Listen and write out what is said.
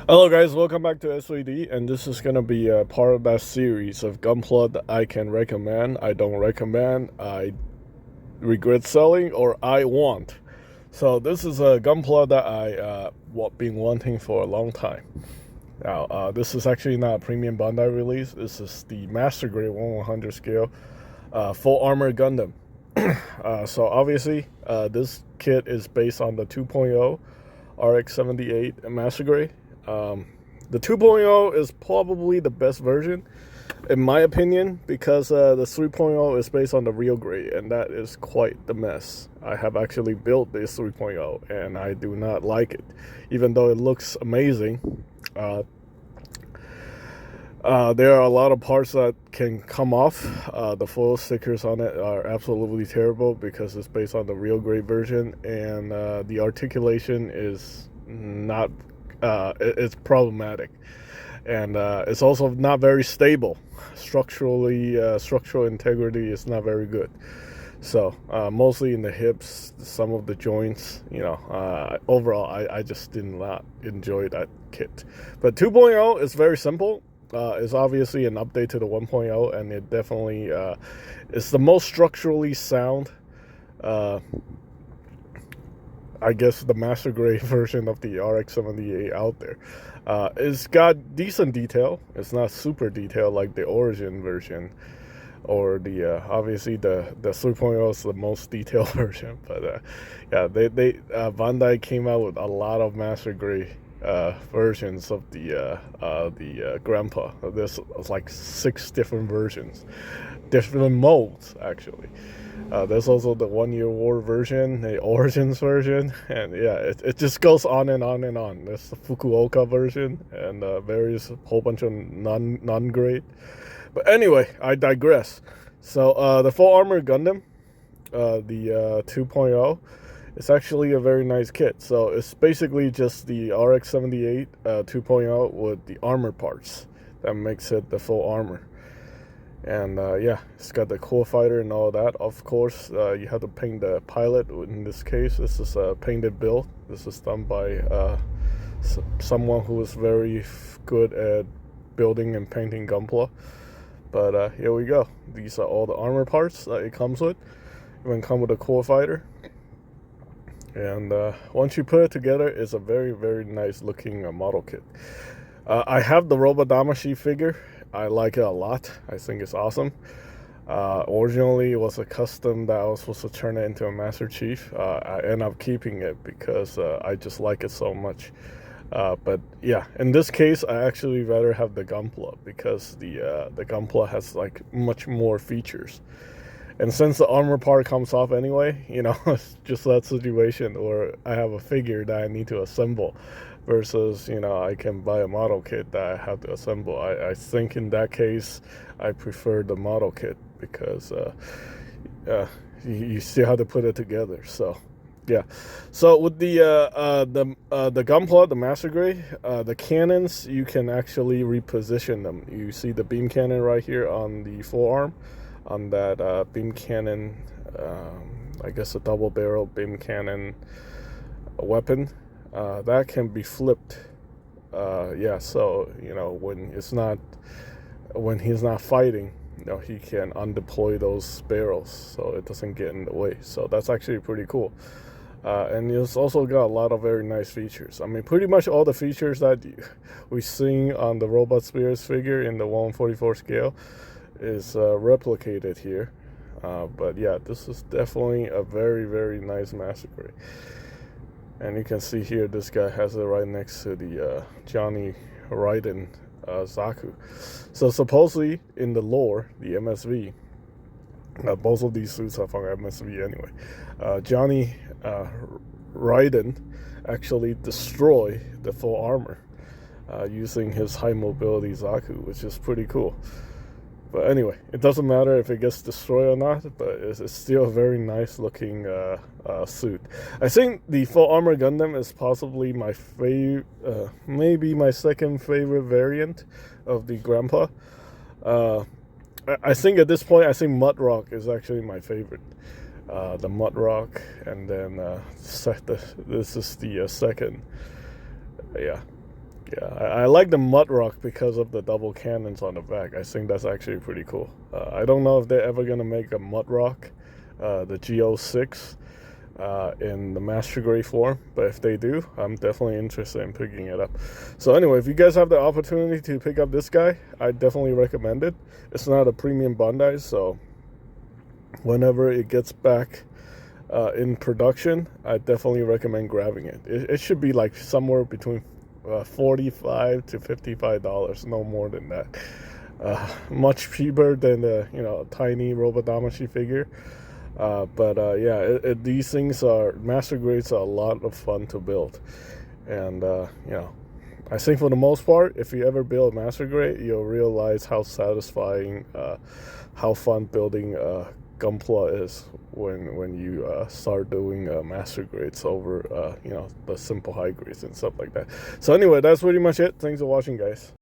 Hello guys, welcome back to SVD, and this is gonna be a part of that series of Gunpla that I can recommend, I don't recommend, I regret selling, or I want. So this is a Gunpla that I been wanting for a long time. Now this is actually not a premium Bandai release. This is the Master Grade 1/100 scale full armor Gundam. So obviously this kit is based on the 2.0 RX-78 Master Grade. The 2.0 is probably the best version, in my opinion, because the 3.0 is based on the real grade, and that is quite the mess. I have actually built this 3.0, and I do not like it, even though it looks amazing. There are a lot of parts that can come off. The foil stickers on it are absolutely terrible because it's based on the real grade version, and the articulation is not it's problematic, and it's also not very stable structurally. Structural integrity is not very good, so mostly in the hips, some of the joints, overall I just did not enjoy that kit. But 2.0 is very simple. It's obviously an update to the 1.0, and it definitely is the most structurally sound, I guess, the master grade version of the RX-78 out there. It's got decent detail. It's not super detailed like the Origin version, or the obviously the 3.0 is the most detailed version. But yeah, they Bandai came out with a lot of master grade versions of the Gunpla. There's like 6 different versions, different molds actually. There's also the 1 Year War version, the Origins version, and yeah, it just goes on and on and on. There's the Fukuoka version and various whole bunch of non-grade. But anyway, I digress. So the full armor Gundam, the 2.0, it's actually a very nice kit. So it's basically just the RX-78 2.0 with the armor parts that makes it the full armor. And yeah, it's got the core fighter and all that. Of course, you have to paint the pilot. In this case, this is a painted build. This is done by someone who is very good at building and painting Gunpla. But here we go. These are all the armor parts that it comes with. It even come with a core fighter. And once you put it together, it's a very, very nice looking model kit. I have the Robodamashi figure. I like it a lot. I think it's awesome. Originally, it was a custom that I was supposed to turn it into a Master Chief. I end up keeping it because I just like it so much. But yeah, in this case, I actually rather have the Gunpla because the Gunpla has like much more features. And since the armor part comes off anyway, it's just that situation where I have a figure that I need to assemble versus, I can buy a model kit that I have to assemble. I think in that case, I prefer the model kit because you still have to put it together. So, yeah. So with the Gunpla, the Master Grade, the cannons, you can actually reposition them. You see the beam cannon right here on the forearm. On that beam cannon, I guess a double barrel beam cannon weapon, that can be flipped. Yeah, so when he's not fighting, he can undeploy those barrels so it doesn't get in the way. So that's actually pretty cool. And it's also got a lot of very nice features. I mean, pretty much all the features that we see on the Robot Spirits figure in the 1/44 scale is replicated here. But yeah, this is definitely a very, very nice Master Grade. And you can see here, this guy has it right next to the Johnny Raiden Zaku. So supposedly in the lore, the MSV, both of these suits are from MSV anyway, Johnny Raiden actually destroy the full armor using his high mobility Zaku, which is pretty cool. But anyway, it doesn't matter if it gets destroyed or not, but it's still a very nice looking suit. I think the full armor Gundam is possibly my favorite, maybe my second favorite variant of the Gunpla. I think at this point, I think Mudrock is actually my favorite. The Mudrock, and then this is the second. Yeah. Yeah, I like the mud rock because of the double cannons on the back. I think that's actually pretty cool. I don't know if they're ever gonna make a mud rock, the Go6, in the Master Grade form, but if they do, I'm definitely interested in picking it up. So anyway, if you guys have the opportunity to pick up this guy, I definitely recommend it. It's not a premium Bandai, so whenever it gets back in production, I definitely recommend grabbing it. It should be like somewhere between $45 to $55, no more than that. Much cheaper than the tiny Robodamashi figure. But yeah, these things are master grades are a lot of fun to build, and I think for the most part, if you ever build a master grade, you'll realize how satisfying, how fun building Gunpla is when you start doing master grades over the simple high grades and stuff like that. So anyway, that's pretty much it. Thanks for watching, guys.